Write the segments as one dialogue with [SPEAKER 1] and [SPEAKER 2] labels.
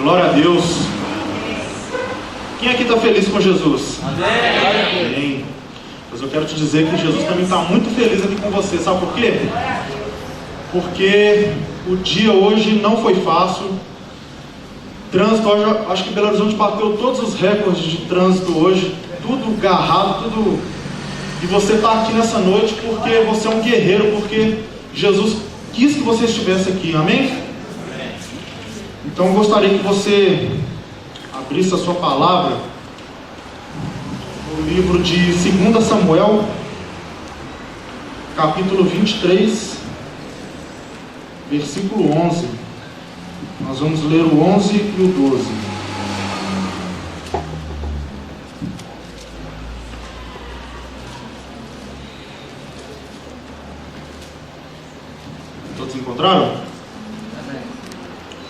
[SPEAKER 1] Glória a Deus. Quem aqui está feliz com Jesus? Amém. Mas eu quero te dizer que Jesus também está muito feliz aqui com você. Sabe por quê? Porque o dia hoje não foi fácil. Trânsito hoje, acho que Belo Horizonte bateu todos os recordes de trânsito hoje. Tudo garrado, tudo. E você está aqui nessa noite porque você é um guerreiro, porque Jesus quis que você estivesse aqui. Amém? Então eu gostaria que você abrisse a sua palavra no livro de 2 Samuel, capítulo 23, versículo 11. Nós vamos ler o 11 e o 12. Todos encontraram?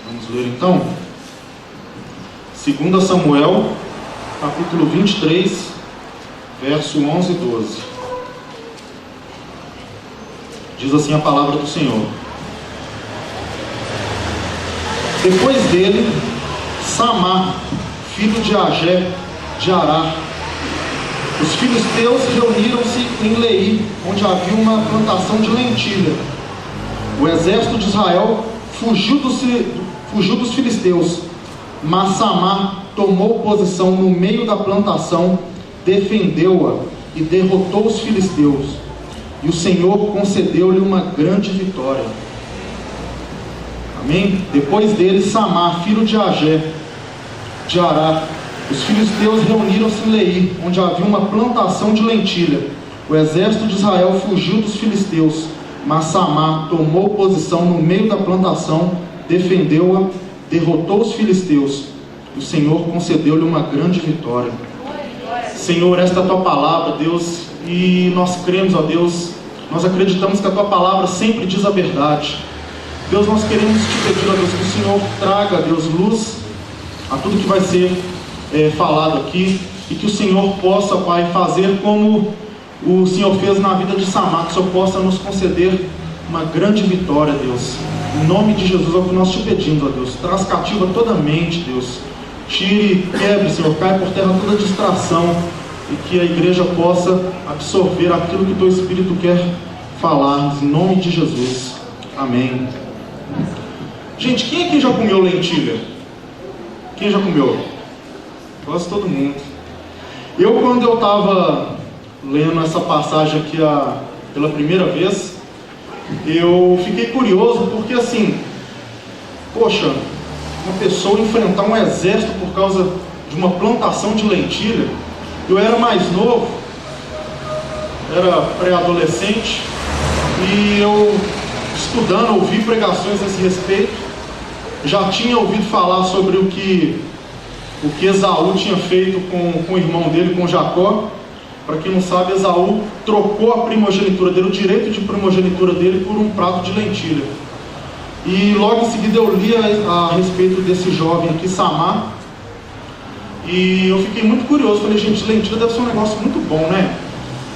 [SPEAKER 1] Vamos ler então. 2 Samuel, capítulo 23, verso 11 e 12. Diz assim a palavra do Senhor: Depois dele, Samá, filho de Agé, de Ará, os filisteus reuniram-se em Leí, onde havia uma plantação de lentilha. O exército de Israel fugiu dos filisteus, mas Samá tomou posição no meio da plantação, defendeu-a e derrotou os filisteus. E o Senhor concedeu-lhe uma grande vitória. Amém? Depois dele, Samá, filho de Agé, de Ará, os filisteus reuniram-se em Leí, onde havia uma plantação de lentilha. O exército de Israel fugiu dos filisteus, mas Samá tomou posição no meio da plantação, defendeu-a, derrotou os filisteus. O Senhor concedeu-lhe uma grande vitória. Senhor, esta é a tua palavra, Deus, e nós cremos, ó Deus, nós acreditamos que a tua palavra sempre diz a verdade. Deus, nós queremos te pedir, ó Deus, que o Senhor traga, Deus, luz a tudo que vai ser falado aqui, e que o Senhor possa, Pai, fazer como o Senhor fez na vida de Samá, que o Senhor possa nos conceder uma grande vitória, Deus. Em nome de Jesus é o que nós te pedimos, ó Deus. Traz cativa toda a mente, Deus. Tire, quebre, Senhor, cai por terra toda distração, e que a igreja possa absorver aquilo que o teu Espírito quer falar, em nome de Jesus. Amém. Gente, quem aqui já comeu lentilha? Quem já comeu? Quase todo mundo. Quando eu estava lendo essa passagem aqui pela primeira vez, eu fiquei curioso, porque assim, poxa, uma pessoa enfrentar um exército por causa de uma plantação de lentilha. Eu era mais novo, era pré-adolescente, e eu, estudando, ouvi pregações a esse respeito. Já tinha ouvido falar sobre o que Esaú tinha feito com o irmão dele, com Jacó. Para quem não sabe, Esaú trocou a primogenitura dele, o direito de primogenitura dele, por um prato de lentilha. E logo em seguida eu li a respeito desse jovem aqui, Samá, e eu fiquei muito curioso. Falei, gente, lentilha deve ser um negócio muito bom, né?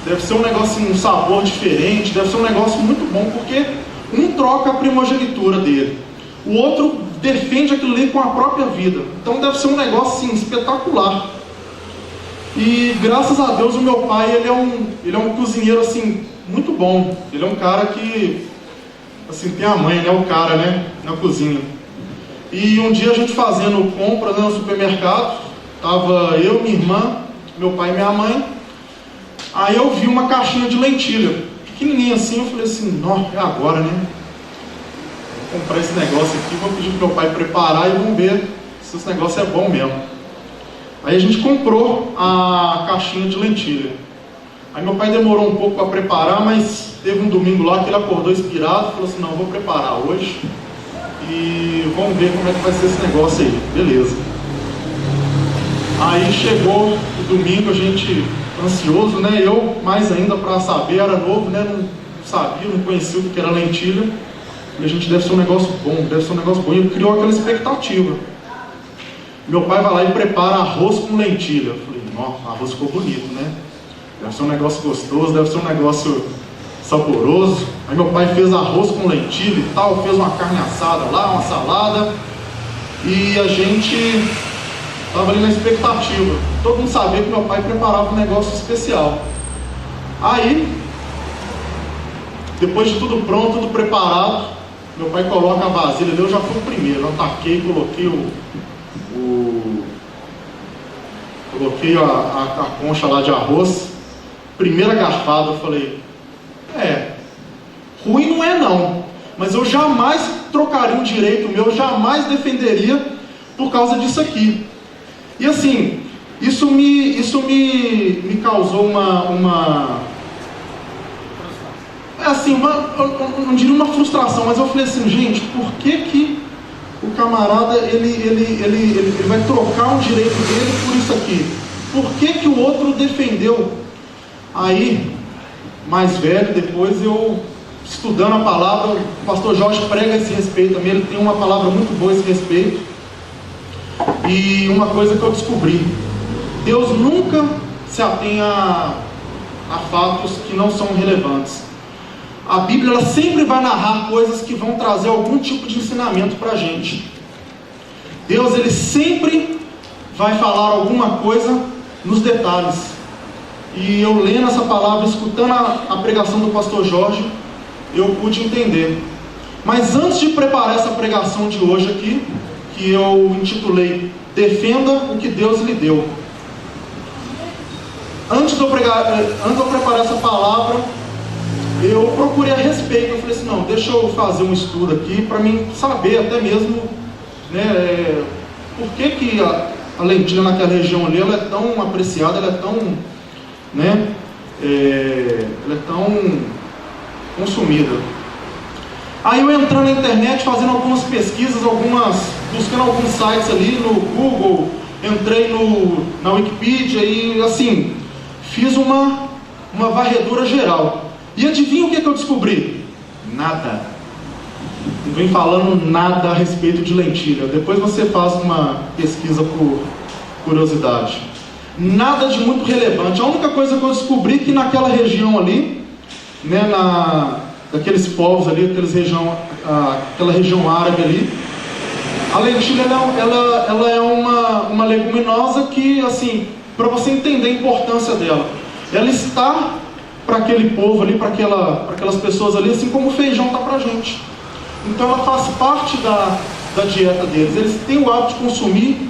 [SPEAKER 1] Deve ser um negócio, um sabor diferente, deve ser um negócio muito bom, porque um troca a primogenitura dele, o outro defende aquilo ali com a própria vida. Então deve ser um negócio assim, espetacular. E graças a Deus o meu pai, ele é um cozinheiro assim, muito bom. Ele é um cara que, assim, tem a mãe, né, o cara, né, na cozinha. E um dia a gente fazendo compra, né, no supermercado, tava eu, minha irmã, meu pai e minha mãe. Aí eu vi uma caixinha de lentilha, pequenininha assim. Eu falei assim, não, é agora, né? Vou comprar esse negócio aqui, vou pedir pro meu pai preparar e vamos ver se esse negócio é bom mesmo. Aí a gente comprou a caixinha de lentilha. Aí meu pai demorou um pouco para preparar, mas teve um domingo lá que ele acordou inspirado, falou assim, não, vou preparar hoje e vamos ver como é que vai ser esse negócio aí. Beleza. Aí chegou o domingo, a gente ansioso, né? Eu mais ainda para saber, era novo, né? Não sabia, não conhecia o que era lentilha. E a gente, deve ser um negócio bom, deve ser um negócio bom. E eu criou aquela expectativa. Meu pai vai lá e prepara arroz com lentilha. Eu falei, nossa, arroz ficou bonito, né? Deve ser um negócio gostoso, deve ser um negócio saboroso. Aí meu pai fez arroz com lentilha e tal, fez uma carne assada lá, uma salada. e a gente estava ali na expectativa. Todo mundo sabia que meu pai preparava um negócio especial. Aí, depois de tudo pronto, tudo preparado, meu pai coloca a vasilha ali. Eu já fui o primeiro, eu taquei, coloquei coloquei a concha lá de arroz. Primeira garfada, eu falei, ruim não é não, mas eu jamais trocaria um direito meu, jamais defenderia por causa disso aqui. E assim, isso me causou eu não diria uma frustração, mas eu falei assim, gente, por que o camarada ele vai trocar um direito dele por isso aqui? Por que o outro defendeu? Aí, mais velho, depois eu, estudando a palavra, o pastor Jorge prega esse respeito também, ele tem uma palavra muito boa a esse respeito. E uma coisa que eu descobri, Deus nunca se atém a fatos que não são relevantes. A Bíblia ela sempre vai narrar coisas que vão trazer algum tipo de ensinamento para a gente. Deus ele sempre vai falar alguma coisa nos detalhes. E eu lendo essa palavra, escutando a pregação do pastor Jorge, eu pude entender. Mas antes de preparar essa pregação de hoje aqui, que eu intitulei Defenda o que Deus lhe deu. Antes de eu preparar essa palavra, eu procurei a respeito. Eu falei assim, não, deixa eu fazer um estudo aqui para mim saber até mesmo, né, por que a lentilha naquela região ali ela é tão apreciada, ela é tão, né, ela é tão consumida. Aí eu entrando na internet, fazendo algumas pesquisas, buscando alguns sites ali no Google, entrei na Wikipedia e assim, fiz uma varredura geral. E adivinha o que eu descobri? Nada. Não vem falando nada a respeito de lentilha. Depois você faz uma pesquisa por curiosidade. Nada de muito relevante. A única coisa que eu descobri é que naquela região ali, né, daqueles povos ali, aquela região árabe ali, a lentilha ela é uma leguminosa que, assim, para você entender a importância dela, ela está para aquele povo ali, para aquelas pessoas ali, assim como o feijão está para a gente. Então ela faz parte da dieta deles. Eles têm o hábito de consumir,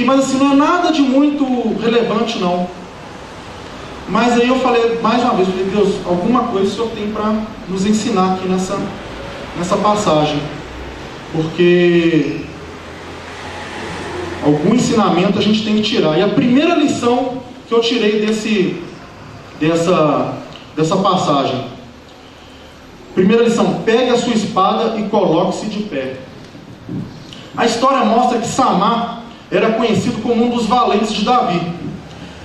[SPEAKER 1] mas assim, não é nada de muito relevante não. Mas aí eu falei, mais uma vez, Deus, alguma coisa o Senhor tem para nos ensinar aqui nessa passagem. Porque algum ensinamento a gente tem que tirar. E a primeira lição que eu tirei dessa passagem, primeira lição, pegue a sua espada e coloque-se de pé. A história mostra que Samar era conhecido como um dos valentes de Davi.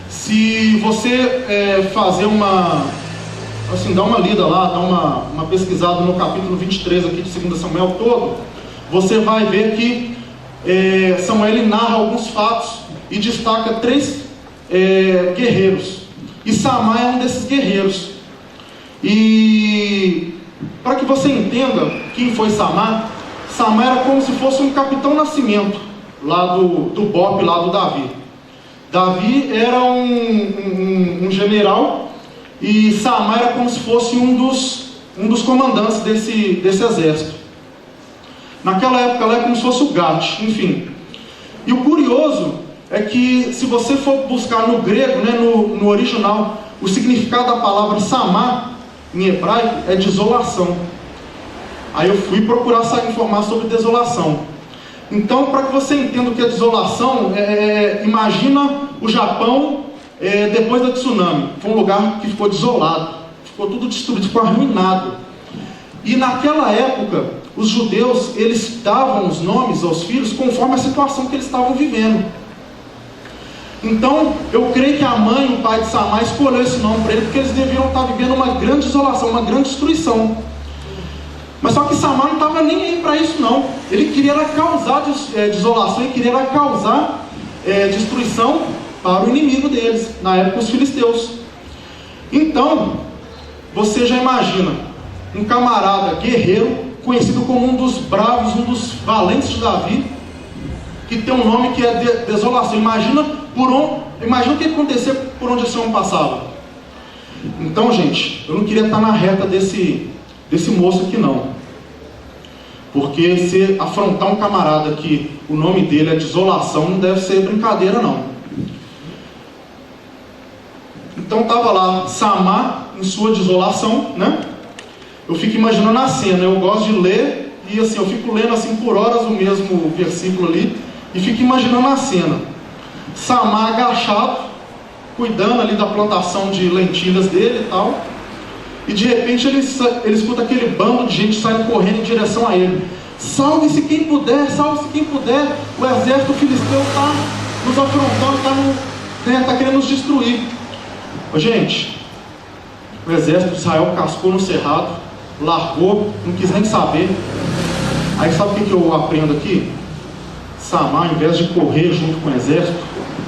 [SPEAKER 1] Se você fazer dar uma lida lá, dar uma pesquisada no capítulo 23 aqui de 2 Samuel todo, você vai ver que Samuel narra alguns fatos e destaca 3 guerreiros. E Samar é um desses guerreiros. E para que você entenda quem foi Samar, Samar era como se fosse um capitão Nascimento lá do BOPE, lá do Davi. Davi era um general e Samar era como se fosse um dos comandantes desse exército. Naquela época ela é como se fosse o Gate, enfim. E o curioso é que se você for buscar no grego, né, no original, o significado da palavra Samar em hebraico é desolação. Aí eu fui procurar informar sobre desolação. Então, para que você entenda o que é desolação, imagina o Japão depois da tsunami. Foi um lugar que ficou desolado, ficou tudo destruído, ficou arruinado. E naquela época, os judeus, eles davam os nomes aos filhos conforme a situação que eles estavam vivendo. Então, eu creio que a mãe e o pai de Samar escolheu esse nome para ele, porque eles deviam estar vivendo uma grande desolação, uma grande destruição. Mas só que Samar não estava nem aí para isso não. Ele queria causar desolação, ele queria causar destruição para o inimigo deles, na época os filisteus. Então, você já imagina, um camarada guerreiro, conhecido como um dos bravos, um dos valentes de Davi, que tem um nome que é desolação. Imagina o que acontecia por onde esse homem passava. Então, gente, eu não queria estar na reta desse moço aqui não. Porque se afrontar um camarada que o nome dele é desolação, não deve ser brincadeira não. Então estava lá Samar em sua desolação, né? Eu fico imaginando a cena. Eu gosto de ler e assim, eu fico lendo assim por horas o mesmo versículo ali e fico imaginando a cena. Samar agachado, cuidando ali da plantação de lentilhas dele e tal. E de repente ele escuta aquele bando de gente saindo correndo em direção a ele. Salve-se quem puder, salve-se quem puder. O exército filisteu está nos afrontando, está querendo nos destruir. Gente, o exército de Israel cascou no cerrado, largou, não quis nem saber. Aí sabe o que eu aprendo aqui? Samar, ao invés de correr junto com o exército,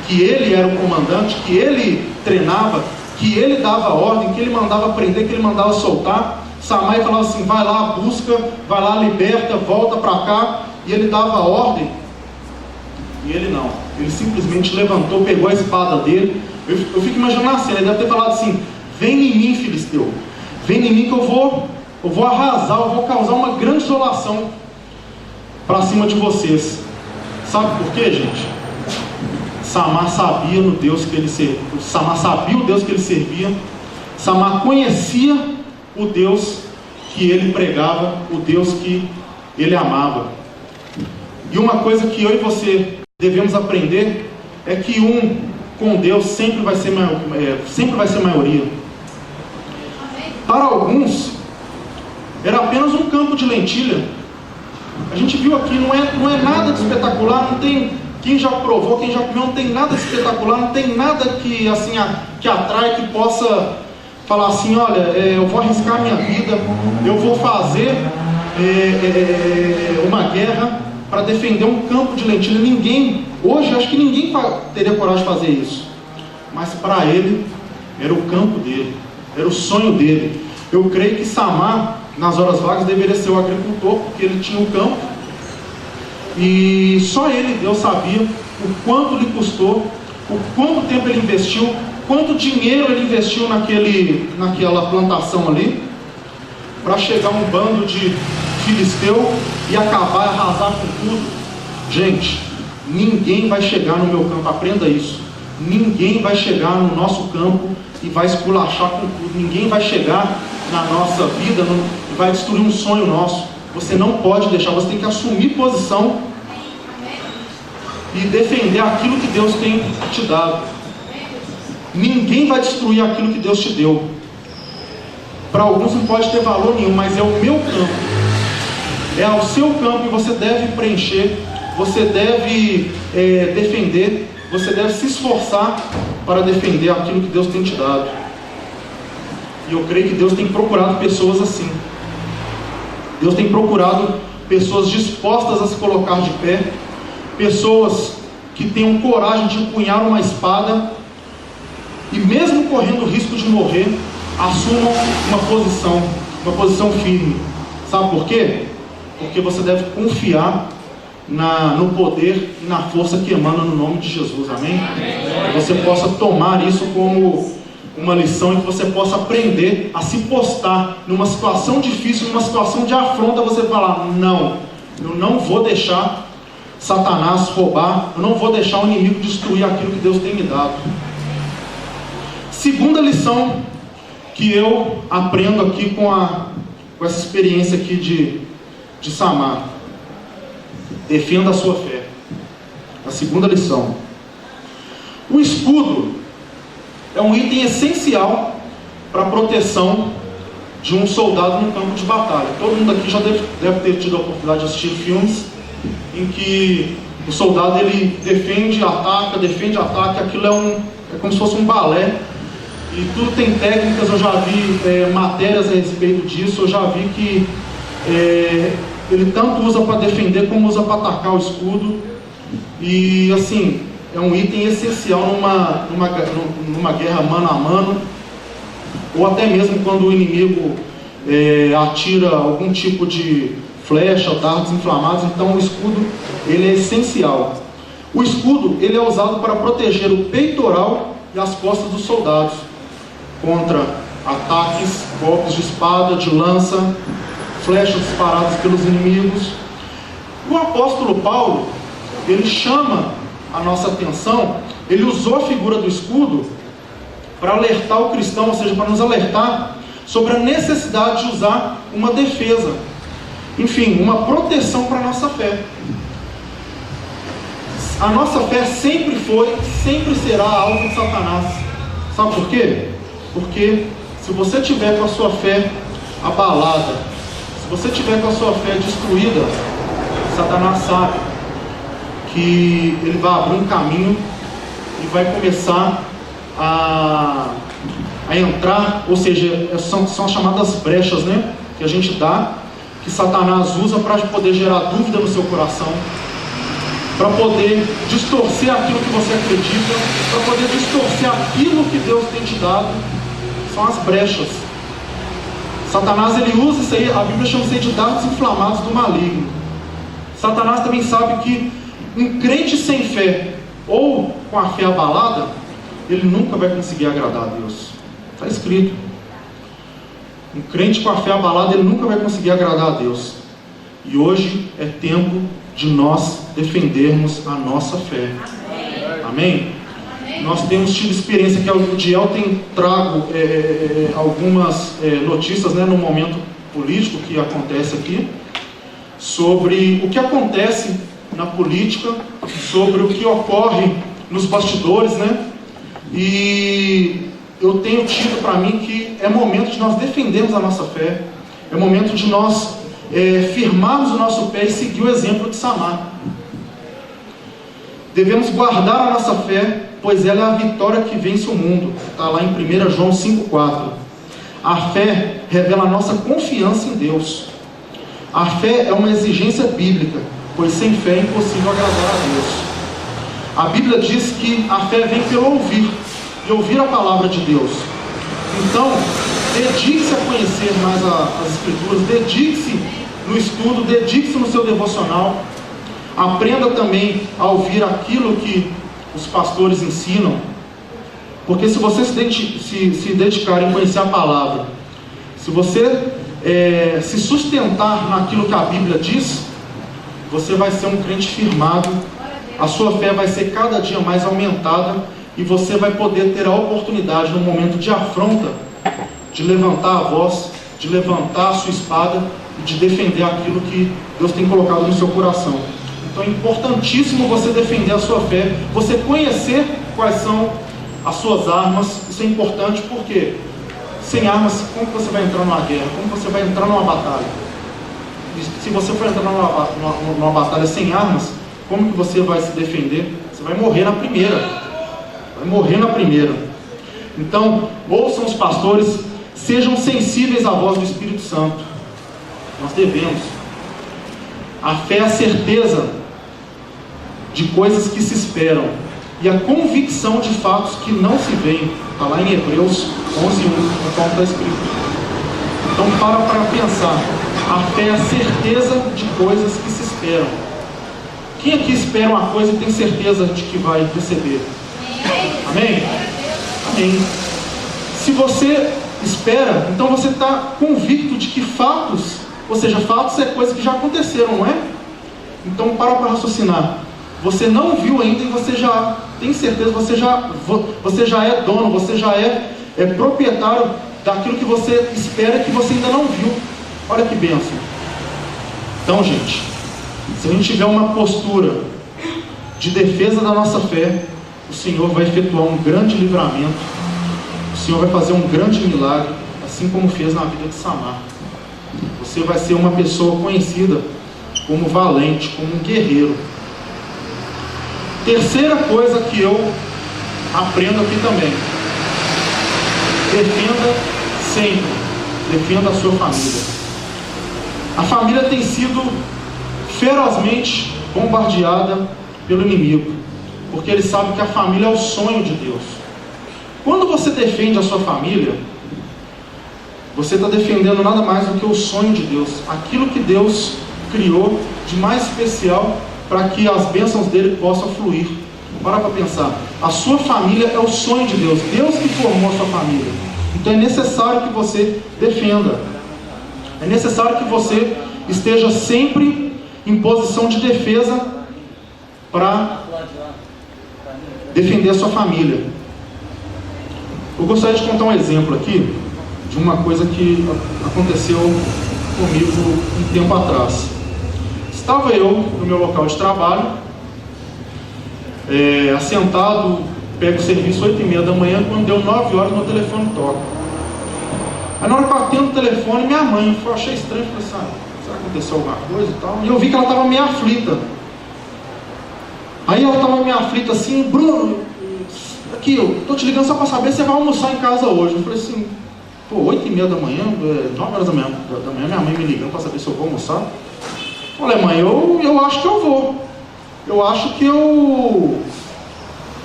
[SPEAKER 1] que ele era o comandante, que ele treinava, que ele dava ordem, que ele mandava prender, que ele mandava soltar, Samar falava assim, vai lá, busca, vai lá, liberta, volta para cá, e ele dava ordem. E ele não, ele simplesmente levantou, pegou a espada dele. Eu fico imaginando a cena, ele deve ter falado assim, vem em mim, filisteu, vem em mim que eu vou arrasar, eu vou causar uma grande desolação para cima de vocês. Sabe por quê, gente? Samar sabia no Deus que ele servia. Samar sabia o Deus que ele servia. Samar conhecia o Deus que ele pregava, o Deus que ele amava. E uma coisa que eu e você devemos aprender é que com Deus sempre vai ser maioria. Para alguns era apenas um campo de lentilha. A gente viu aqui, não é nada de espetacular, não tem, quem já provou, quem já comeu, não tem nada de espetacular, não tem nada que assim que atrai, que possa falar assim, olha, eu vou arriscar a minha vida, eu vou fazer uma guerra para defender um campo de lentilha. Ninguém, hoje acho que ninguém teria coragem de fazer isso, mas para ele era o campo dele, era o sonho dele. Eu creio que Samar, nas horas vagas, deveria ser o agricultor, porque ele tinha um campo, e só ele, Deus sabia o quanto lhe custou, o quanto tempo ele investiu, quanto dinheiro ele investiu naquela plantação ali, para chegar um bando de filisteu e acabar, arrasar com tudo. Gente, ninguém vai chegar no meu campo, aprenda isso. Ninguém vai chegar no nosso campo e vai esculachar com tudo. Ninguém vai chegar na nossa vida e vai destruir um sonho nosso. Você não pode deixar, você tem que assumir posição e defender aquilo que Deus tem te dado. Ninguém vai destruir aquilo que Deus te deu. Para alguns não pode ter valor nenhum, mas é o meu campo, é o seu campo, e você deve preencher, você deve defender, você deve se esforçar para defender aquilo que Deus tem te dado. E eu creio que Deus tem procurado pessoas assim. Deus tem procurado pessoas dispostas a se colocar de pé, pessoas que tenham coragem de empunhar uma espada e, mesmo correndo o risco de morrer, assumam uma posição firme. Sabe por quê? Porque você deve confiar no poder e na força que emana no nome de Jesus, amém? Que você possa tomar isso como uma lição, e que você possa aprender a se postar numa situação difícil, numa situação de afronta, você falar, não, eu não vou deixar Satanás roubar, eu não vou deixar o inimigo destruir aquilo que Deus tem me dado. Segunda lição que eu aprendo aqui com essa experiência aqui de Samar: defenda a sua fé. A segunda lição: o escudo é um item essencial para a proteção de um soldado no campo de batalha. Todo mundo aqui já deve ter tido a oportunidade de assistir filmes em que o soldado ele defende, ataca, aquilo é como se fosse um balé, e tudo tem técnicas. Eu já vi matérias a respeito disso, eu já vi que ele tanto usa para defender como usa para atacar o escudo, e assim, é um item essencial numa guerra mano a mano, ou até mesmo quando o inimigo atira algum tipo de flecha, dardos inflamados. Então o escudo ele é essencial. O escudo, ele é usado para proteger o peitoral e as costas dos soldados contra ataques, golpes de espada, de lança, flechas disparadas pelos inimigos. O apóstolo Paulo, ele chama a nossa atenção, ele usou a figura do escudo para alertar o cristão, ou seja, para nos alertar sobre a necessidade de usar uma defesa, enfim, uma proteção para a nossa fé. A nossa fé sempre foi, sempre será alvo de Satanás. Sabe por quê? Porque se você tiver com a sua fé abalada, se você tiver com a sua fé destruída, Satanás sabe que ele vai abrir um caminho e vai começar a entrar, ou seja, são as chamadas brechas, né, que a gente dá, que Satanás usa para poder gerar dúvida no seu coração, para poder distorcer aquilo que você acredita, para poder distorcer aquilo que Deus tem te dado. São as brechas. Satanás, ele usa isso aí, a Bíblia chama isso aí de dardos inflamados do maligno. Satanás também sabe que um crente sem fé, ou com a fé abalada, ele nunca vai conseguir agradar a Deus. Está escrito. Um crente com a fé abalada, ele nunca vai conseguir agradar a Deus. E hoje é tempo de nós defendermos a nossa fé. Amém? Nós temos tido experiência, que o Diel tem trago algumas notícias, né, no momento político que acontece aqui, sobre o que acontece na política, sobre o que ocorre nos bastidores, né? E eu tenho tido para mim que é momento de nós defendermos a nossa fé, é momento de nós firmarmos o nosso pé e seguir o exemplo de Samar. Devemos guardar a nossa fé, pois ela é a vitória que vence o mundo. Está lá em 1 João 5,4. A fé revela a nossa confiança em Deus. A fé é uma exigência bíblica, pois sem fé é impossível agradar a Deus. A Bíblia diz que a fé vem pelo ouvir, e ouvir a palavra de Deus. Então, dedique-se a conhecer mais as Escrituras, dedique-se no estudo, dedique-se no seu devocional. Aprenda também a ouvir aquilo que os pastores ensinam, porque se você se dedicar em conhecer a palavra, se você se sustentar naquilo que a Bíblia diz, você vai ser um crente firmado, a sua fé vai ser cada dia mais aumentada, e você vai poder ter a oportunidade, no momento de afronta, de levantar a voz, de levantar a sua espada e de defender aquilo que Deus tem colocado no seu coração. Então é importantíssimo você defender a sua fé, você conhecer quais são as suas armas. Isso é importante porque sem armas, como você vai entrar numa guerra? Como você vai entrar numa batalha? Se você for entrar numa batalha sem armas, como que você vai se defender? Você vai morrer na primeira. Vai morrer na primeira. Então, ouçam os pastores, sejam sensíveis à voz do Espírito Santo. Nós devemos. A fé é a certeza de coisas que se esperam e a convicção de fatos que não se veem. Está lá em Hebreus 11:1, como está escrito. Então para pensar. A fé é a certeza de coisas que se esperam. Quem aqui espera uma coisa e tem certeza de que vai receber? Amém? Amém. Se você espera, então você está convicto de que fatos, ou seja, fatos é coisa que já aconteceram, não é? Então para raciocinar. Você não viu ainda e você já tem certeza, você já é dono, você já é proprietário daquilo que você espera que você ainda não viu. Olha que bênção. Então, gente, se a gente tiver uma postura de defesa da nossa fé, o Senhor vai efetuar um grande livramento, o Senhor vai fazer um grande milagre, assim como fez na vida de Samar. Você vai ser uma pessoa conhecida como valente, como um guerreiro. Terceira coisa que eu aprendo aqui também: defenda sempre, defenda a sua família. A família tem sido ferozmente bombardeada pelo inimigo, porque ele sabe que a família é o sonho de Deus. Quando você defende a sua família, você está defendendo nada mais do que o sonho de Deus, aquilo que Deus criou de mais especial para que as bênçãos dele possam fluir. Para pensar, a sua família é o sonho de Deus, Deus que formou a sua família. Então é necessário que você defenda, é necessário que você esteja sempre em posição de defesa para defender a sua família. Eu gostaria de contar um exemplo aqui de uma coisa que aconteceu comigo um tempo atrás. Estava eu no meu local de trabalho, assentado, pego o serviço 8h30 da manhã, quando deu 9 horas meu telefone toca. Aí na hora que eu atendo o telefone, minha mãe, eu achei estranho, falei assim, será que aconteceu alguma coisa e tal? E eu vi que ela estava meio aflita. Aí ela estava meio aflita assim, Bruno, aqui, eu estou te ligando só para saber se você vai almoçar em casa hoje. Eu falei assim, 8h30 da manhã, 9 horas da manhã, minha mãe me ligando para saber se eu vou almoçar. Eu falei, mãe, eu acho que eu vou. Eu acho que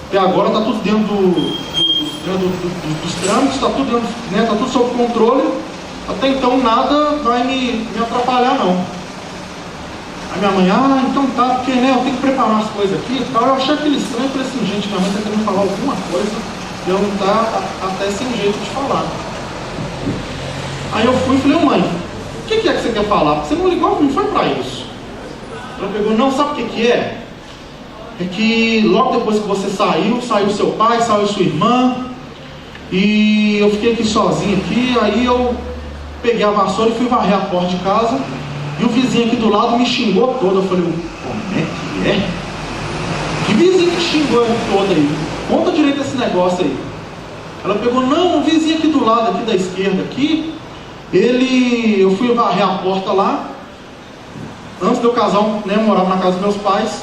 [SPEAKER 1] até agora está tudo dentro dos trâmites, está tudo, tá tudo sob controle. Até então nada vai me atrapalhar não. Aí minha mãe, então tá, porque eu tenho que preparar as coisas aqui e tal. Eu achei aquele estranho, eu falei assim, gente, minha mãe está querendo falar alguma coisa e eu não está até sem jeito de falar. Aí eu fui e falei, mãe, o que é que você quer falar? Porque você não ligou, não foi para isso. Ela pegou, não, sabe o que é? É que logo depois que você saiu seu pai, saiu sua irmã, e eu fiquei aqui sozinho aqui, aí eu peguei a vassoura e fui varrer a porta de casa, e o vizinho aqui do lado me xingou todo. Eu falei, como é que é? Que vizinho que xingou todo aí? Conta direito esse negócio aí. Ela pegou, não, o vizinho aqui do lado, aqui da esquerda aqui, eu fui varrer a porta lá, antes de eu casar, eu morava na casa dos meus pais,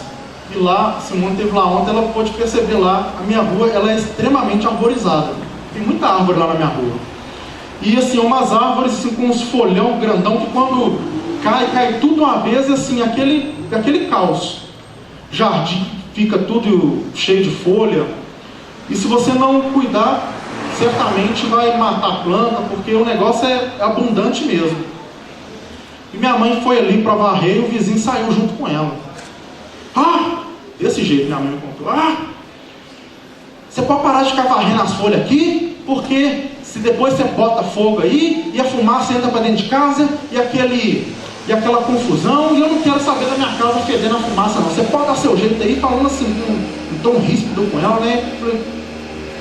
[SPEAKER 1] e lá, Simone esteve lá ontem, ela pôde perceber lá, a minha rua, ela é extremamente arborizada, tem muita árvore lá na minha rua, e assim, umas árvores assim, com uns folhão grandão, que quando cai tudo uma vez, assim, aquele caos, jardim fica tudo cheio de folha, e se você não cuidar, certamente vai matar a planta, porque o negócio é abundante mesmo. E minha mãe foi ali para varrer e o vizinho saiu junto com ela. Desse jeito minha mãe me contou. Você pode parar de ficar varrendo as folhas aqui, porque se depois você bota fogo aí, e a fumaça entra para dentro de casa, e aquela confusão, e eu não quero saber da minha casa fedendo a fumaça não. Você pode dar seu jeito aí, falando assim, um tom ríspido com ela, né?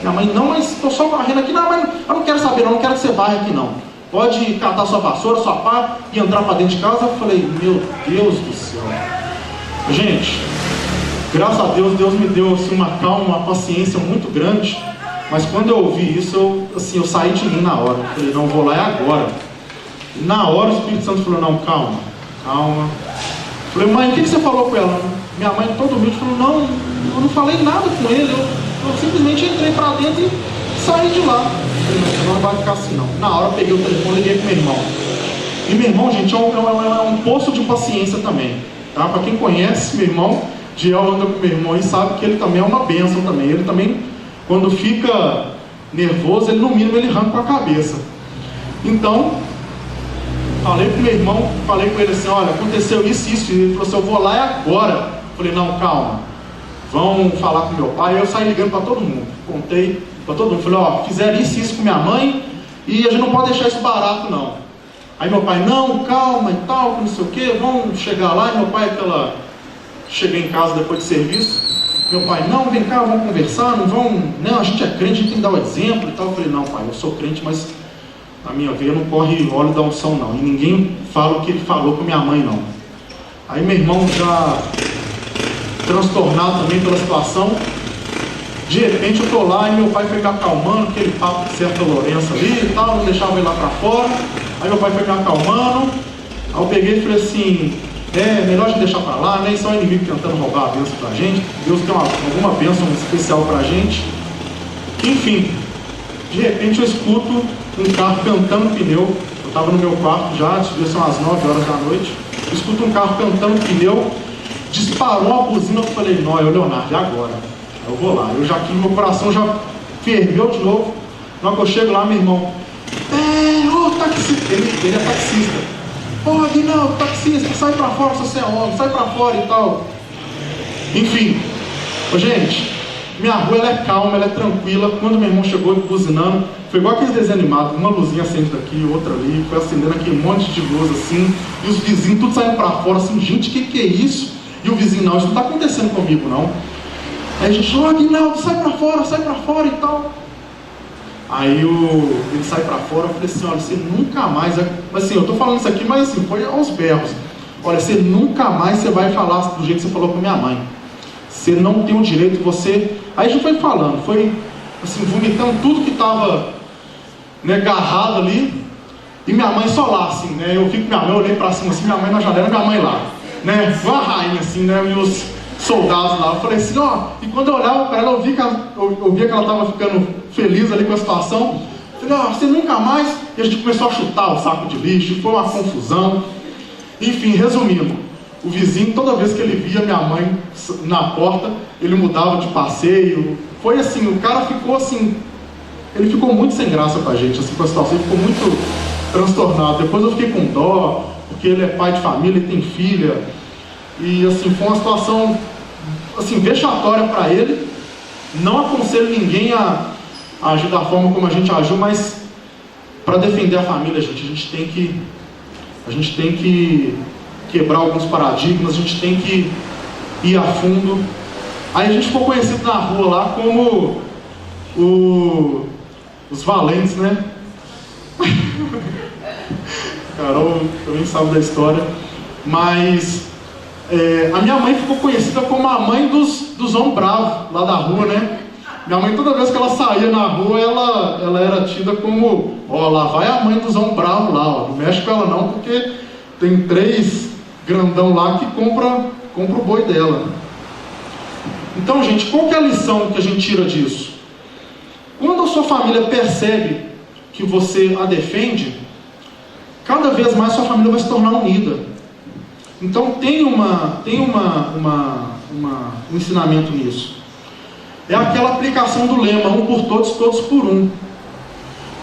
[SPEAKER 1] Minha mãe, não, mas estou só varrendo aqui. Não, mas eu não quero saber não quero que você varre aqui não. Pode catar sua vassoura, sua pá e entrar para dentro de casa. Eu falei, meu Deus do céu. Gente, graças a Deus, Deus me deu assim, uma calma, uma paciência muito grande. Mas quando eu ouvi isso, eu saí de mim na hora. Eu falei, não, vou lá é agora. E na hora o Espírito Santo falou, não, calma. Eu falei, mãe, o que você falou com ela? Minha mãe todo humilde falou, não, eu não falei nada com ele. Eu simplesmente entrei para dentro e saí de lá. Não vai ficar assim não. Na hora eu peguei o telefone e liguei pro meu irmão. E meu irmão, gente, é um poço de paciência também, tá? Para quem conhece meu irmão, Diel anda com meu irmão e sabe que ele também é uma bênção também. Ele também, quando fica nervoso, ele no mínimo ele arranca com a cabeça. Então, falei pro meu irmão, falei com ele assim, olha, aconteceu isso, isso. Ele falou assim, eu vou lá agora. Eu falei, não, calma, vão falar com meu pai. Eu saí ligando para todo mundo, contei para todo mundo, falei, fizeram isso com minha mãe, e a gente não pode deixar isso barato não. Aí meu pai, não, calma e tal, não sei o que, vamos chegar lá. E meu pai, cheguei em casa depois de serviço, meu pai, não, vem cá, vamos conversar, não, a gente é crente, a gente tem que dar o exemplo e tal. Eu falei, não pai, eu sou crente, mas na minha veia não corre óleo da unção não, e ninguém fala o que ele falou com minha mãe não. Aí meu irmão já transtornado também pela situação, de repente eu tô lá e meu pai foi me acalmando, aquele papo de certa Lourenço ali e tal, não deixava ele lá pra fora. Aí meu pai foi me acalmando, aí eu peguei e falei assim, melhor a gente deixar pra lá, né? Isso é um inimigo tentando roubar a bênção pra gente, Deus tem alguma bênção especial pra gente. Enfim, de repente eu escuto um carro cantando pneu. Eu estava no meu quarto já, devia ser umas 9 horas da noite, eu escuto um carro cantando pneu, disparou a buzina, eu falei, não, é o Leonardo, e agora? Eu vou lá, meu coração já ferveu de novo. Na hora que eu chego lá, meu irmão, taxista, ele é taxista. Não, taxista, sai pra fora se você é homem, sai pra fora e tal. Enfim, gente, minha rua ela é calma, ela é tranquila. Quando meu irmão chegou buzinando, foi igual aqueles desenhos animados, uma luzinha acende daqui, outra ali, foi acendendo aqui um monte de luz assim, e os vizinhos tudo saindo para fora, assim, gente, que é isso? E o vizinho, não, isso não está acontecendo comigo não. Aí a gente falou, Aguinaldo, sai para fora e tal. Aí ele sai para fora, eu falei assim, olha, você nunca mais, assim, eu tô falando isso aqui, mas assim, foi aos berros. Olha, você nunca mais você vai falar do jeito que você falou com minha mãe. Você não tem o direito, você... Aí a gente foi falando, foi assim, vomitando tudo que estava, né, agarrado ali. E minha mãe só lá, assim, né? Eu fico com minha mãe, eu olhei para cima assim, minha mãe na janela, minha mãe lá, né? Igual a rainha, assim, né? E os soldados lá. Eu falei assim, ó... E quando eu olhava para ela, eu via que ela estava ficando feliz ali com a situação. Eu falei, ó, você nunca mais... E a gente começou a chutar o saco de lixo, foi uma confusão. Enfim, resumindo, o vizinho, toda vez que ele via minha mãe na porta, ele mudava de passeio. Foi assim, o cara ficou assim, ele ficou muito sem graça com a gente, assim, com a situação, ele ficou muito transtornado. Depois eu fiquei com dó, porque ele é pai de família e tem filha. E assim, foi uma situação assim, vexatória para ele. Não aconselho ninguém a agir da forma como a gente agiu, mas para defender a família, gente, a gente tem que quebrar alguns paradigmas, a gente tem que ir a fundo. Aí a gente ficou conhecido na rua lá como os valentes, né? Carol também sabe da história. Mas a minha mãe ficou conhecida como a mãe dos homens bravos lá da rua, né? Minha mãe, toda vez que ela saía na rua, ela era tida como, ó, lá vai a mãe dos homens bravos lá, ó, não mexe com ela não, porque tem 3 grandão lá que compra o boi dela. Então, gente, qual que é a lição que a gente tira disso? Quando a sua família percebe que você a defende, cada vez mais sua família vai se tornar unida. Então tem um ensinamento nisso. É aquela aplicação do lema, um por todos, todos por um.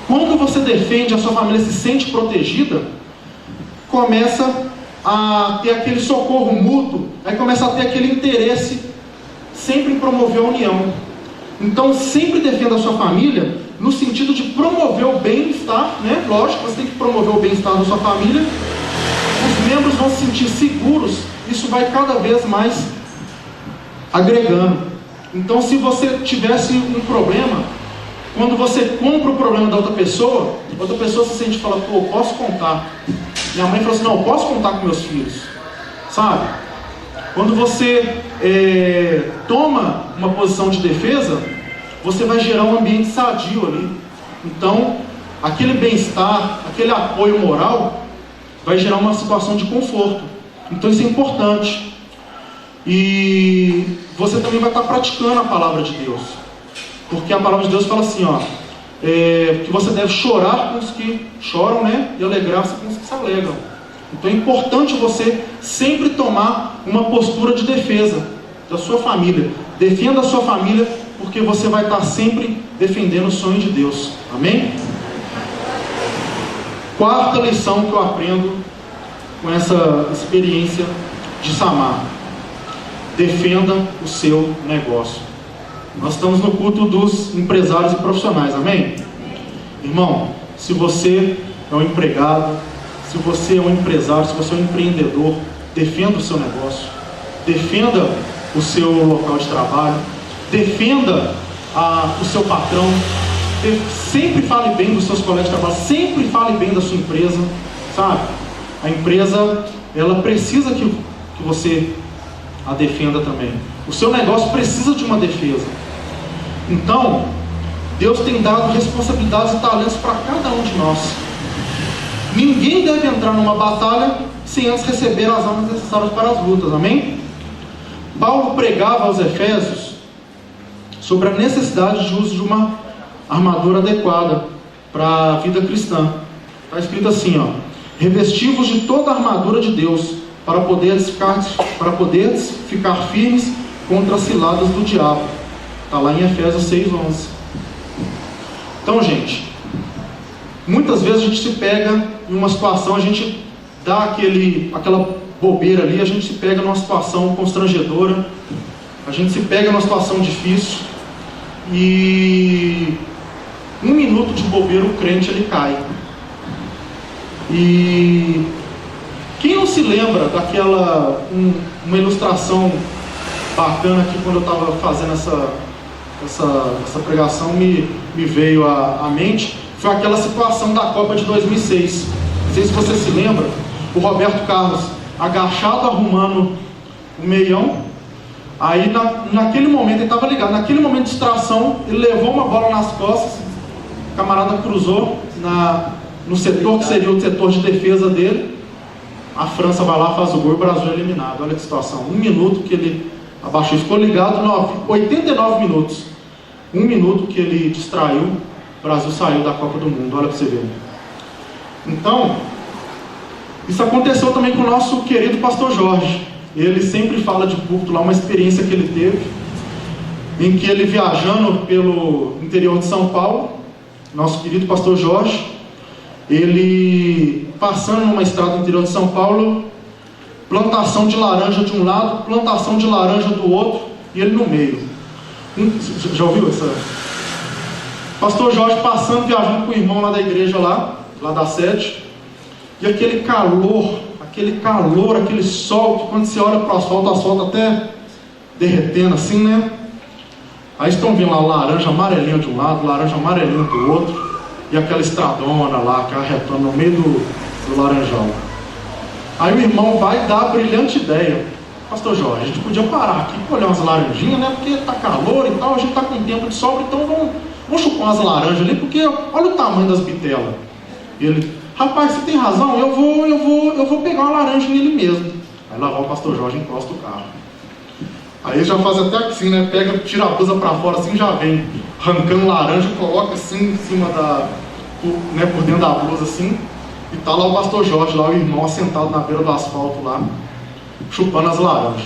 [SPEAKER 1] Quando você defende, a sua família se sente protegida, começa a ter aquele socorro mútuo, aí começa a ter aquele interesse sempre em promover a união. Então sempre defenda a sua família no sentido de promover o bem-estar, né? Lógico, você tem que promover o bem-estar da sua família. Os membros vão se sentir seguros, isso vai cada vez mais agregando. Então, se você tivesse um problema, quando você compra o problema da outra pessoa se sente e fala, pô, posso contar. Minha mãe falou assim, não, eu posso contar com meus filhos, sabe? Quando você toma uma posição de defesa, você vai gerar um ambiente sadio ali. Então, aquele bem-estar, aquele apoio moral, vai gerar uma situação de conforto. Então, isso é importante. E você também vai estar praticando a palavra de Deus, porque a palavra de Deus fala assim, ó, que você deve chorar com os que choram, né, e alegrar-se com os que se alegram. Então é importante você sempre tomar uma postura de defesa da sua família. Defenda a sua família, porque você vai estar sempre defendendo o sonho de Deus. Amém? Quarta lição que eu aprendo com essa experiência de Samar: defenda o seu negócio. Nós estamos no culto dos empresários e profissionais, amém? Irmão, se você é um empregado, se você é um empresário, se você é um empreendedor, defenda o seu negócio, defenda o seu local de trabalho, defenda o seu patrão, sempre fale bem dos seus colegas de trabalho, sempre fale bem da sua empresa, sabe? A empresa, ela precisa que você a defenda também. O seu negócio precisa de uma defesa. Então, Deus tem dado responsabilidades e talentos para cada um de nós. Ninguém deve entrar numa batalha sem antes receber as armas necessárias para as lutas, amém? Paulo pregava aos Efésios sobre a necessidade de uso de uma armadura adequada para a vida cristã. Está escrito assim, ó: revestivos de toda a armadura de Deus, para poderes ficar firmes contra as ciladas do diabo. Está lá em Efésios 6:11. Então, gente, muitas vezes a gente se pega em uma situação, a gente dá aquela bobeira ali, a gente se pega numa situação constrangedora, a gente se pega numa situação difícil e 1 minuto de bobeira o crente ele cai. E quem não se lembra daquela uma ilustração bacana que quando eu estava fazendo essa pregação me veio à mente, foi aquela situação da Copa de 2006. Não sei se você se lembra, o Roberto Carlos agachado arrumando o meião, aí naquele momento, ele estava ligado, naquele momento de distração, ele levou uma bola nas costas, o camarada cruzou no setor que seria o setor de defesa dele, a França vai lá, faz o gol e o Brasil é eliminado. Olha que situação, 1 minuto que ele abaixou, ficou ligado, 89 minutos, 1 minuto que ele distraiu, o Brasil saiu da Copa do Mundo. Olha para você ver. Então, isso aconteceu também com o nosso querido pastor Jorge. Ele sempre fala de púlpito lá, uma experiência que ele teve, em que ele viajando pelo interior de São Paulo, nosso querido pastor Jorge, ele passando numa estrada no interior de São Paulo, plantação de laranja de um lado, plantação de laranja do outro, e ele no meio. Já ouviu essa? Pastor Jorge passando, viajando com o irmão lá da igreja lá da sede, e aquele calor, aquele sol, que quando você olha para o asfalto até derretendo assim, né? Aí estão vendo lá laranja amarelinha de um lado, laranja amarelinha do outro, e aquela estradona lá, carretando no meio do laranjal. Aí o irmão vai dar a brilhante ideia: pastor Jorge, a gente podia parar aqui para olhar umas laranjinhas, né? Porque tá calor e tal, a gente tá com tempo de sobra, então vamos chupar umas laranjas ali, porque olha o tamanho das bitelas. E ele: rapaz, você tem razão, eu vou pegar uma laranja nele mesmo. Aí lá vai o pastor Jorge, encosta o carro. Aí ele já faz até assim, né? Pega, tira a blusa para fora assim, já vem arrancando laranja, coloca assim em cima por dentro da blusa assim. E tá lá o pastor Jorge, lá o irmão sentado na beira do asfalto lá, chupando as laranjas.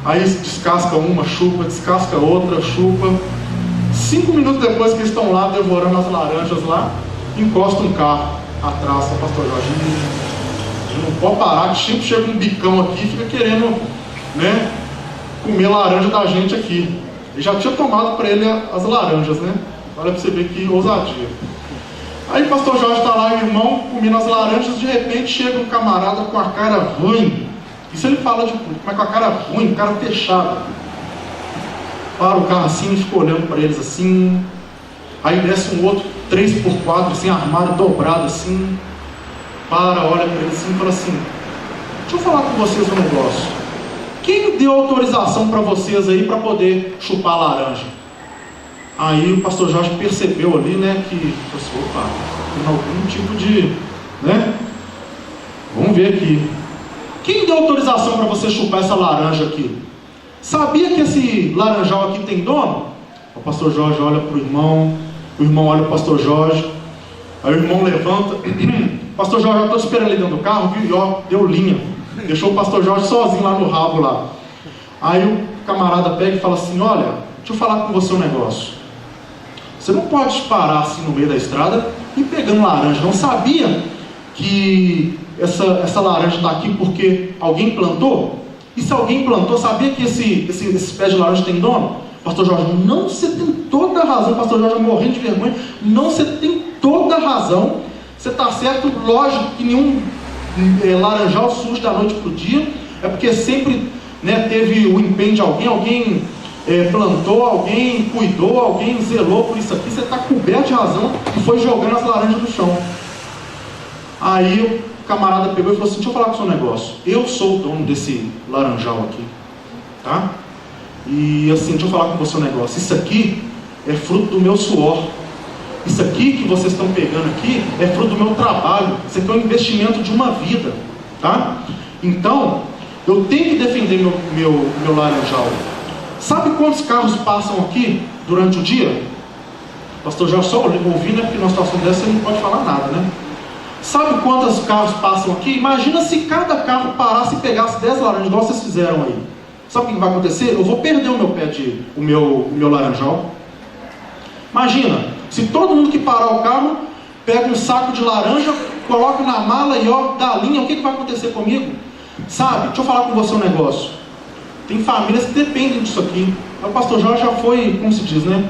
[SPEAKER 1] Aí descasca uma, chupa, descasca outra, chupa. 5 minutos depois que eles estão lá devorando as laranjas lá, encosta um carro atrás. O pastor Jorge não pode parar, que sempre chega um bicão aqui e fica querendo, né, comer laranja da gente aqui. Ele já tinha tomado para ele as laranjas, né? Olha para você ver que ousadia. Aí o pastor Jorge está lá, o irmão, comendo as laranjas, de repente chega um camarada com a cara ruim. Isso ele fala de tudo, mas com a cara ruim, cara fechada. Para o carro assim, fica olhando para eles assim. Aí desce um outro 3x4, assim, armário dobrado assim. Olha para eles assim e fala assim: deixa eu falar com vocês um negócio. Quem deu autorização para vocês aí para poder chupar laranja? Aí o pastor Jorge percebeu ali, né, que, opa, tem algum tipo de, né? Vamos ver aqui. Quem deu autorização para você chupar essa laranja aqui? Sabia que esse laranjal aqui tem dono? O pastor Jorge olha para o irmão olha para o pastor Jorge, aí o irmão levanta, pastor Jorge, eu estou esperando ali dentro do carro, viu? E ó, deu linha, deixou o pastor Jorge sozinho lá no rabo lá. Aí o camarada pega e fala assim: olha, deixa eu falar com você um negócio. Você não pode parar assim no meio da estrada e pegando laranja. Não sabia que essa laranja está aqui porque alguém plantou? E se alguém plantou, sabia que esses pés de laranja tem dono? Pastor Jorge, não, você tem toda a razão. Pastor Jorge morrendo de vergonha. Não, você tem toda a razão. Você está certo, lógico que nenhum laranjal surge da noite para o dia. É porque sempre, né, teve o empenho de alguém plantou, alguém cuidou, alguém zelou por isso aqui. Você está coberto de razão e foi jogando as laranjas no chão. Aí o camarada pegou e falou assim: deixa eu falar com o seu negócio. Eu sou o dono desse laranjal aqui, tá? E assim, deixa eu falar com você um negócio. Isso aqui é fruto do meu suor. Isso aqui que vocês estão pegando aqui é fruto do meu trabalho. Isso aqui é um investimento de uma vida, tá? Então, eu tenho que defender meu laranjal. Sabe quantos carros passam aqui durante o dia? Pastor Jorge só ouvindo, né? Porque numa situação dessa ele não pode falar nada, né? Sabe quantos carros passam aqui? Imagina se cada carro parasse e pegasse 10 laranjas, igual vocês fizeram aí. Sabe o que vai acontecer? Eu vou perder o meu laranjal. Imagina, se todo mundo que parar o carro, pega um saco de laranja, coloca na mala e ó, dá a linha, o que vai acontecer comigo? Sabe, deixa eu falar com você um negócio. Tem famílias que dependem disso aqui. O pastor Jorge já foi, como se diz, né?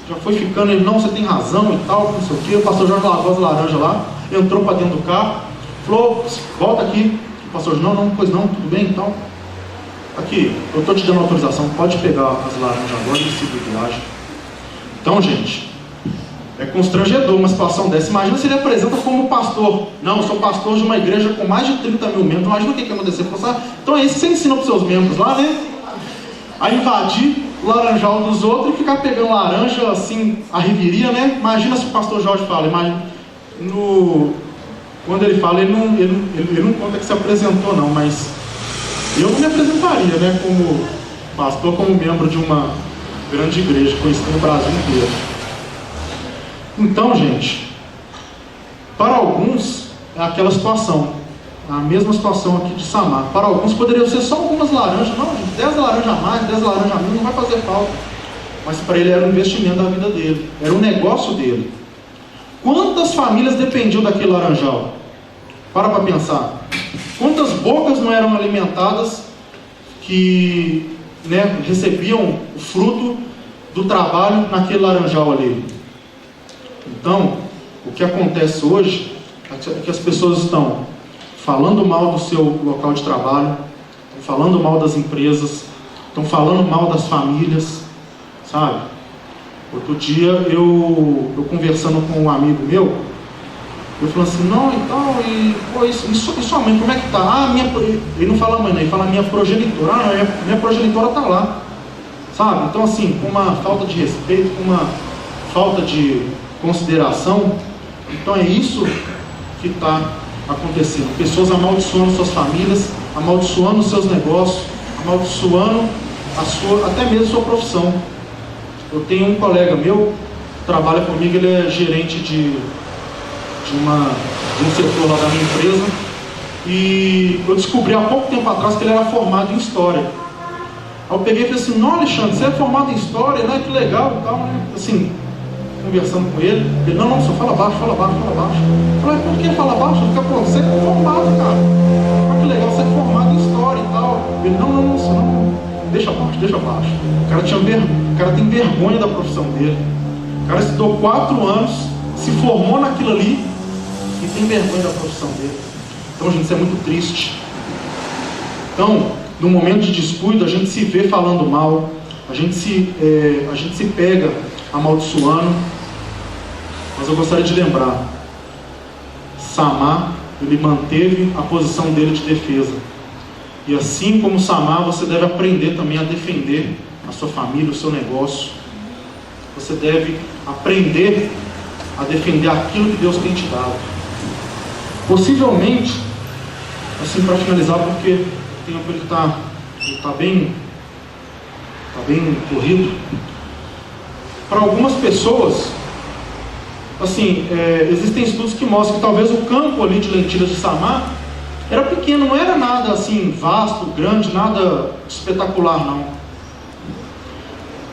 [SPEAKER 1] Já foi ficando, ele, não, você tem razão e tal, não sei o quê. O pastor Jorge lavou as laranjas lá, entrou para dentro do carro, falou, volta aqui. O pastor Jorge, não, pois não, tudo bem, então. Aqui, eu estou te dando autorização, pode pegar as laranjas agora e seguir viagem. Então, gente, é constrangedor uma situação dessa. Imagina se ele apresenta como pastor. Não, eu sou pastor de uma igreja com mais de 30 mil membros. Imagina o que vai acontecer. Então é isso que você ensina para os seus membros lá, né? A invadir o laranjal dos outros e ficar pegando laranja assim, a riveria, né? Imagina se o pastor Jorge fala. Imagina, quando ele fala, ele não conta que se apresentou, não, mas eu não me apresentaria, né? Como pastor, como membro de uma grande igreja conhecida no Brasil inteiro. Então, gente, para alguns é aquela situação, a mesma situação aqui de Samar. Para alguns poderia ser só algumas laranjas, não, gente, 10 laranjas a mais, 10 laranjas a menos, não vai fazer falta. Mas para ele era um investimento da vida dele, era um negócio dele. Quantas famílias dependiam daquele laranjal? Para pensar. Quantas bocas não eram alimentadas que, né, recebiam o fruto do trabalho naquele laranjal ali? Então, o que acontece hoje é que as pessoas estão falando mal do seu local de trabalho, estão falando mal das empresas, estão falando mal das famílias, sabe? Outro dia, eu conversando com um amigo meu, eu falando assim, não, e tal, e pô, isso sua mãe, como é que tá? Ele não fala mãe, ele fala minha progenitora. Minha progenitora tá lá, sabe? Então, assim, com uma falta de respeito, com uma falta de consideração. Então é isso que está acontecendo. Pessoas amaldiçoando suas famílias, amaldiçoando seus negócios, amaldiçoando até mesmo sua profissão. Eu tenho um colega meu que trabalha comigo, ele é gerente de um setor lá da minha empresa, e eu descobri há pouco tempo atrás que ele era formado em História. Aí eu peguei e falei assim, não, Alexandre, você é formado em História, né? Que legal e tal, né? Assim, conversando com ele, não, só fala baixo. Eu falei, por que fala baixo? Você é formado, cara. Olha que legal, você é formado em História e tal. Ele, não, deixa baixo. O cara tem vergonha da profissão dele. O cara estudou 4 anos, se formou naquilo ali e tem vergonha da profissão dele. Então, gente, isso é muito triste. Então, no momento de descuido, a gente se vê falando mal, a gente se pega amaldiçoando. Mas eu gostaria de lembrar, Samar, ele manteve a posição dele de defesa. E assim como Samar, você deve aprender também a defender a sua família, o seu negócio. Você deve aprender a defender aquilo que Deus tem te dado. Possivelmente, assim, para finalizar, porque o tempo ele está bem corrido. Para algumas pessoas, assim, existem estudos que mostram que talvez o campo ali de lentilhas de Samar era pequeno, não era nada assim vasto, grande, nada espetacular, não.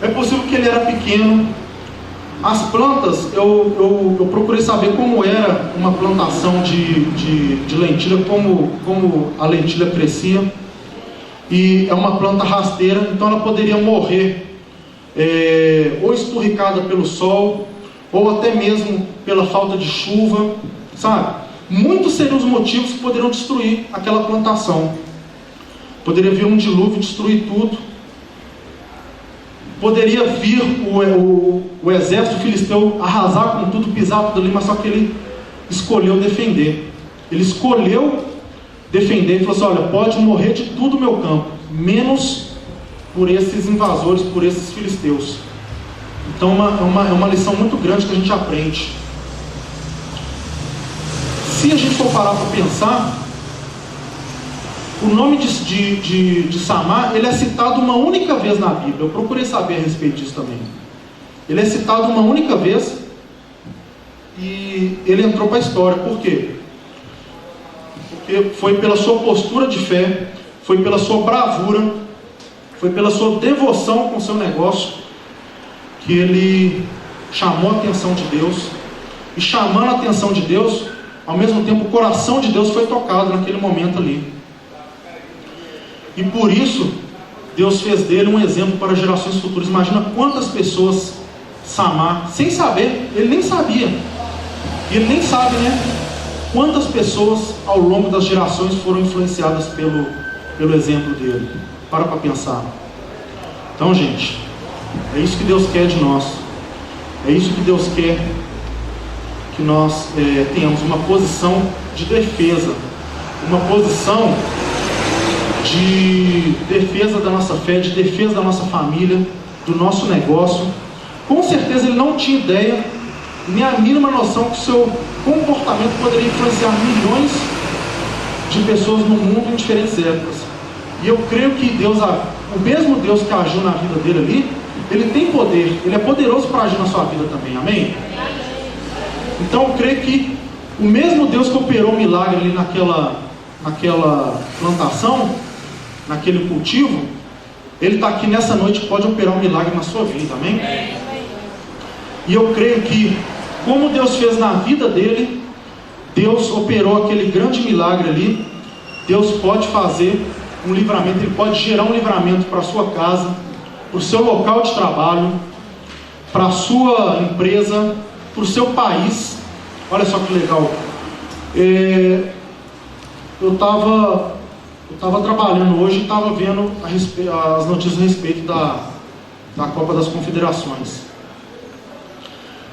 [SPEAKER 1] É possível que ele era pequeno. As plantas, eu procurei saber como era uma plantação de lentilha, como a lentilha crescia. E é uma planta rasteira, então ela poderia morrer ou esturricada pelo sol, ou até mesmo pela falta de chuva, sabe? Muitos seriam os motivos que poderiam destruir aquela plantação. Poderia vir um dilúvio, destruir tudo. Poderia vir o exército filisteu arrasar com tudo, pisar tudo ali, mas só que ele escolheu defender. Ele escolheu defender e falou assim, olha, pode morrer de tudo o meu campo, menos por esses invasores, por esses filisteus. Então é uma lição muito grande que a gente aprende. Se a gente for parar para pensar, o nome de Samar, ele é citado uma única vez na Bíblia. Eu procurei saber a respeito disso também. Ele é citado uma única vez e ele entrou para a história. Por quê? Porque foi pela sua postura de fé, foi pela sua bravura, foi pela sua devoção com o seu negócio que ele chamou a atenção de Deus. E chamando a atenção de Deus, ao mesmo tempo o coração de Deus foi tocado naquele momento ali. E por isso Deus fez dele um exemplo para gerações futuras. Imagina quantas pessoas Samar, sem saber, ele nem sabia, e ele nem sabe, né? Quantas pessoas ao longo das gerações foram influenciadas pelo exemplo dele. Para pensar. Então, gente, é isso que Deus quer de nós. É isso que Deus quer que nós tenhamos uma posição de defesa, uma posição de defesa da nossa fé, de defesa da nossa família, do nosso negócio. Com certeza ele não tinha ideia, nem a mínima noção que o seu comportamento poderia influenciar milhões de pessoas no mundo em diferentes épocas. E eu creio que Deus, o mesmo Deus que agiu na vida dele ali, ele tem poder, ele é poderoso para agir na sua vida também, amém? Então eu creio que o mesmo Deus que operou um milagre ali naquela plantação, naquele cultivo, ele está aqui nessa noite, pode operar um milagre na sua vida, amém? E eu creio que, como Deus fez na vida dele, Deus operou aquele grande milagre ali. Deus pode fazer um livramento, ele pode gerar um livramento para a sua casa, para o seu local de trabalho, para a sua empresa, para o seu país. Olha só que legal. Eu estava trabalhando hoje e estava vendo as notícias a respeito da Copa das Confederações.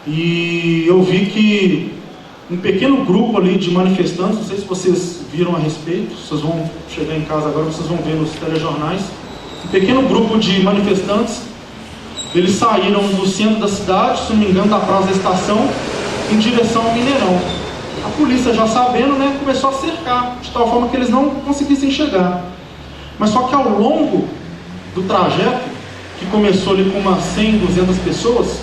[SPEAKER 1] E eu vi que um pequeno grupo ali de manifestantes, não sei se vocês viram a respeito, vocês vão chegar em casa agora, vocês vão ver nos telejornais, um pequeno grupo de manifestantes, eles saíram do centro da cidade, se não me engano, da praça da estação, em direção ao Mineirão. A polícia, já sabendo, né, começou a cercar, de tal forma que eles não conseguissem chegar. Mas só que ao longo do trajeto, que começou ali com umas 100, 200 pessoas,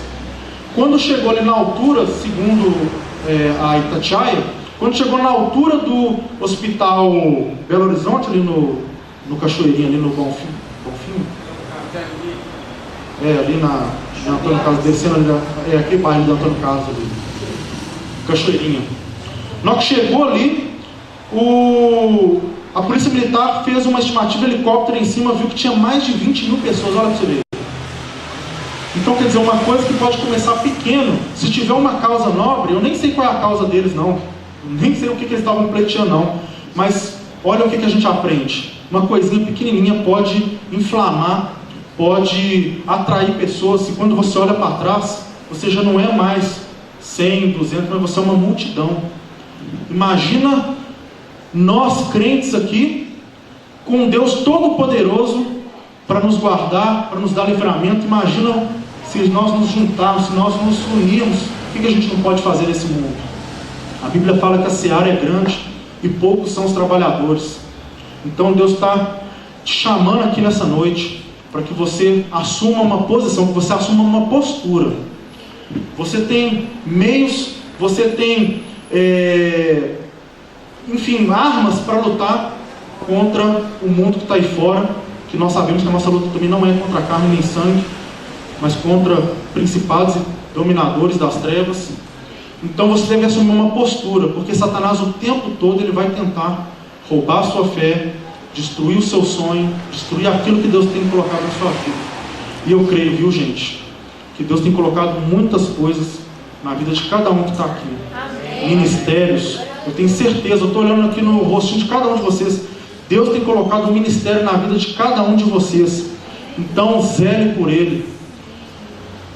[SPEAKER 1] quando chegou ali na altura, segundo a Itatiaia, quando chegou na altura do hospital Belo Horizonte, ali no Cachoeirinha, ali no Bonfim, ali na Antônio Carlos, descendo ali, aquele bairro de Antônio Carlos ali, Cachoeirinha. Na hora que chegou ali, a polícia militar fez uma estimativa, helicóptero em cima, viu que tinha mais de 20 mil pessoas, olha para você ver. Então, quer dizer, uma coisa que pode começar pequeno, se tiver uma causa nobre, eu nem sei qual é a causa deles não, nem sei o que eles estavam pleiteando não, mas olha o que a gente aprende. Uma coisinha pequenininha pode inflamar, pode atrair pessoas, e quando você olha para trás, você já não é mais 100, 200, mas você é uma multidão. Imagina nós crentes aqui, com um Deus todo-poderoso, para nos guardar, para nos dar livramento. Imagina se nós nos juntarmos, se nós nos unirmos, o que a gente não pode fazer nesse mundo? A Bíblia fala que a seara é grande e poucos são os trabalhadores. Então Deus está te chamando aqui nessa noite para que você assuma uma posição, que você assuma uma postura. Você tem meios, você tem enfim, armas para lutar contra o mundo que está aí fora, que nós sabemos que a nossa luta também não é contra carne nem sangue, mas contra principados e dominadores das trevas. Então você deve assumir uma postura, porque Satanás o tempo todo ele vai tentar roubar a sua fé, destruir o seu sonho, destruir aquilo que Deus tem colocado na sua vida. E eu creio, viu gente, que Deus tem colocado muitas coisas na vida de cada um que está aqui. Amém. Ministérios, eu tenho certeza, eu estou olhando aqui no rostinho de cada um de vocês, Deus tem colocado um ministério na vida de cada um de vocês. Então zele por ele,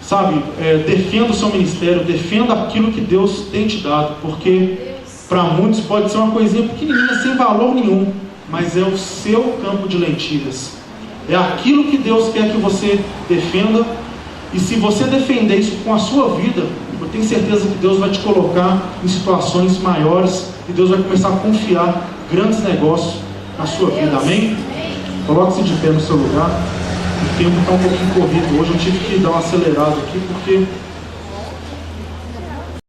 [SPEAKER 1] sabe, defenda o seu ministério, defenda aquilo que Deus tem te dado, porque para muitos pode ser uma coisinha pequenininha, sem valor nenhum, mas é o seu campo de lentilhas, é aquilo que Deus quer que você defenda. E se você defender isso com a sua vida, eu tenho certeza que Deus vai te colocar em situações maiores, e Deus vai começar a confiar grandes negócios na sua vida, amém? Coloque-se de pé no seu lugar. O tempo está um pouquinho corrido hoje, eu tive que dar uma acelerada aqui, porque